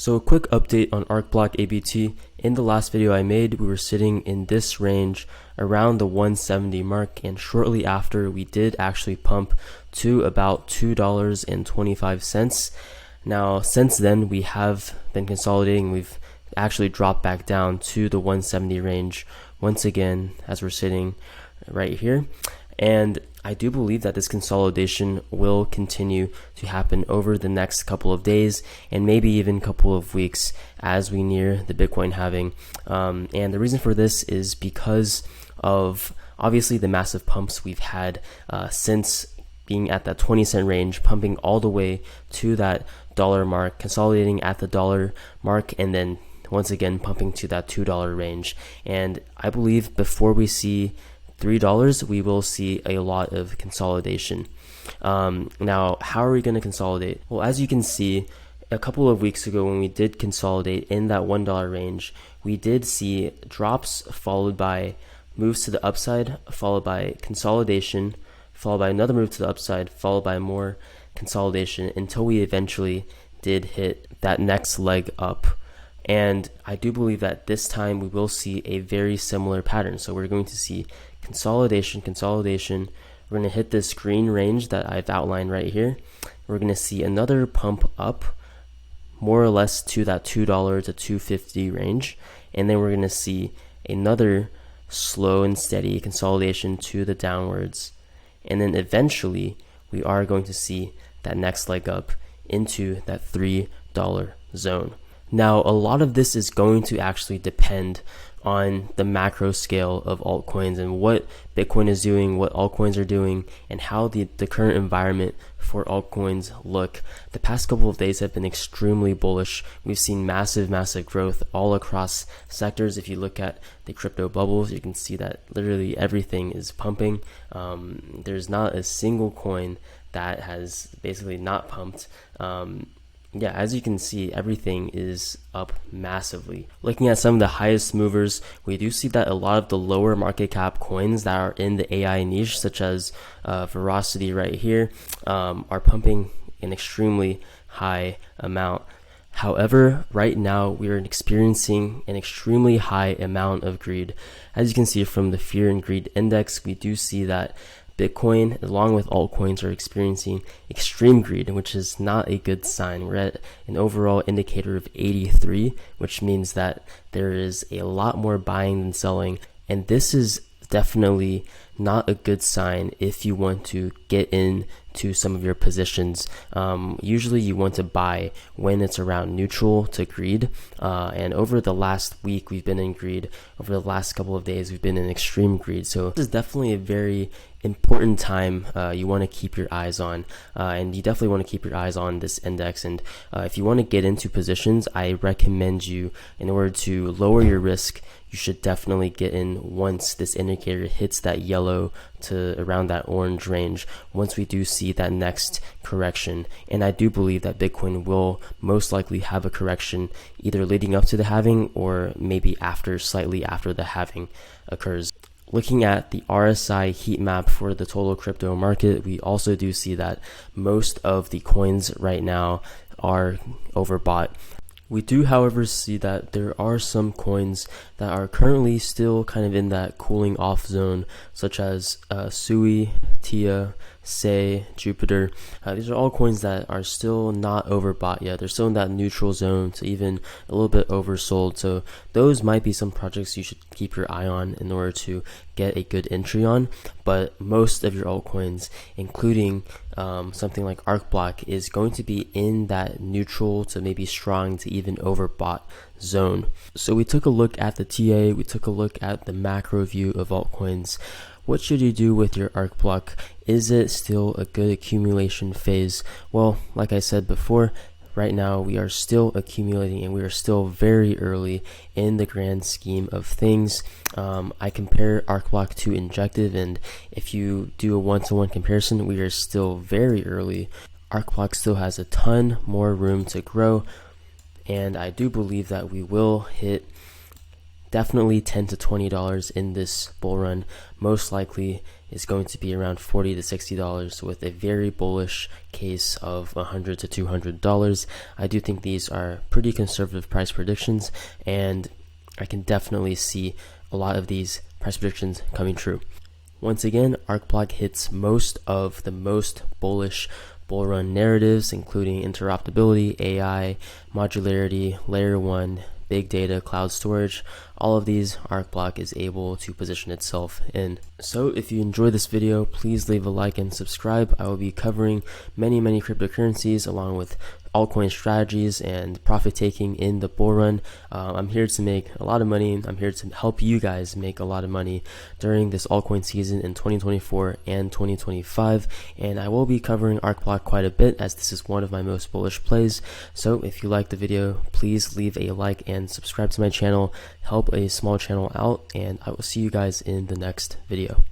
So a quick update on Arcblock ABT. In the last video I made, we were sitting in this range around the 170 mark, and shortly after we did actually pump to about $2.25. Now since then we have been consolidating. We've actually dropped back down to the 170 range once again as we're sitting right here, and I do believe that this consolidation will continue to happen over the next couple of days and maybe even couple of weeks as we near the Bitcoin halving. And the reason for this is because of obviously the massive pumps we've had since being at that 20-cent range, pumping all the way to that dollar mark, consolidating at the dollar mark, and then once again pumping to that $2 range. And I believe before we see $3, we will see a lot of consolidation. Now, how are we going to consolidate? Well, as you can see, a couple of weeks ago when we did consolidate in that $1 range, we did see drops followed by moves to the upside, followed by consolidation, followed by another move to the upside, followed by more consolidation until we eventually did hit that next leg up. And I do believe that this time we will see a very similar pattern. So we're going to see consolidation. We're going to hit this green range that I've outlined right here. We're going to see another pump up more or less to that $2 to $2.50 range. And then we're going to see another slow and steady consolidation to the downwards. And then eventually we are going to see that next leg up into that $3 zone. Now, a lot of this is going to actually depend on the macro scale of altcoins and what Bitcoin is doing, what altcoins are doing, and how the current environment for altcoins look. The past couple of days have been extremely bullish. We've seen massive growth all across sectors. If you look at the crypto bubbles, you can see that literally everything is pumping. There's not a single coin that has basically not pumped. Yeah, as you can see, everything is up massively. Looking at some of the highest movers, we do see that a lot of the lower market cap coins that are in the AI niche, such as Veracity right here, are pumping an extremely high amount. However, right now we are experiencing an extremely high amount of greed. As you can see from the fear and greed index, we do see that Bitcoin, along with altcoins, are experiencing extreme greed, which is not a good sign. We're at an overall indicator of 83, which means that there is a lot more buying than selling. And this is definitely not a good sign if you want to get into some of your positions. Usually you want to buy when it's around neutral to greed. And over the last week, we've been in greed. Over the last couple of days, we've been in extreme greed. So this is definitely a very important time you want to keep your eyes on, and you definitely want to keep your eyes on this index. And if you want to get into positions, I recommend you, in order to lower your risk, you should definitely get in once this indicator hits that yellow to around that orange range, once we do see that next correction. And I do believe that Bitcoin will most likely have a correction either leading up to the halving or maybe slightly after the halving occurs. Looking at the RSI heat map for the total crypto market, we also do see that most of the coins right now are overbought. We do, however, see that there are some coins that are currently still kind of in that cooling off zone, such as Sui, Tia, Say, Jupiter. These are all coins that are still not overbought yet. They're still in that neutral zone to even a little bit oversold. So those might be some projects you should keep your eye on in order to get a good entry on. But most of your altcoins, including something like Arcblock, is going to be in that neutral to maybe strong to even overbought zone. So we took a look at the TA, we took a look at the macro view of altcoins. What should you do with your Arcblock? Is it still a good accumulation phase? Well, like I said before, right now we are still accumulating and we are still very early in the grand scheme of things. I compare Arcblock to Injective, and if you do a one-to-one comparison, we are still very early. Arcblock still has a ton more room to grow, and I do believe that we will hit definitely $10 to $20 in this bull run. Most likely is going to be around $40 to $60 with a very bullish case of $100 to $200. I do think these are pretty conservative price predictions, and I can definitely see a lot of these price predictions coming true. Once again, Arcblock hits most of the most bullish bull run narratives, including interoperability, AI, modularity, layer 1, big data, cloud storage. All of these Arcblock is able to position itself in. So if you enjoyed this video, please leave a like and subscribe. I will be covering many cryptocurrencies along with altcoin strategies and profit taking in the bull run. I'm here to make a lot of money. I'm here to help you guys make a lot of money during this altcoin season in 2024 and 2025. And I will be covering Arcblock quite a bit, as this is one of my most bullish plays. So if you like the video, please leave a like and subscribe to my channel. Help a small channel out, and I will see you guys in the next video.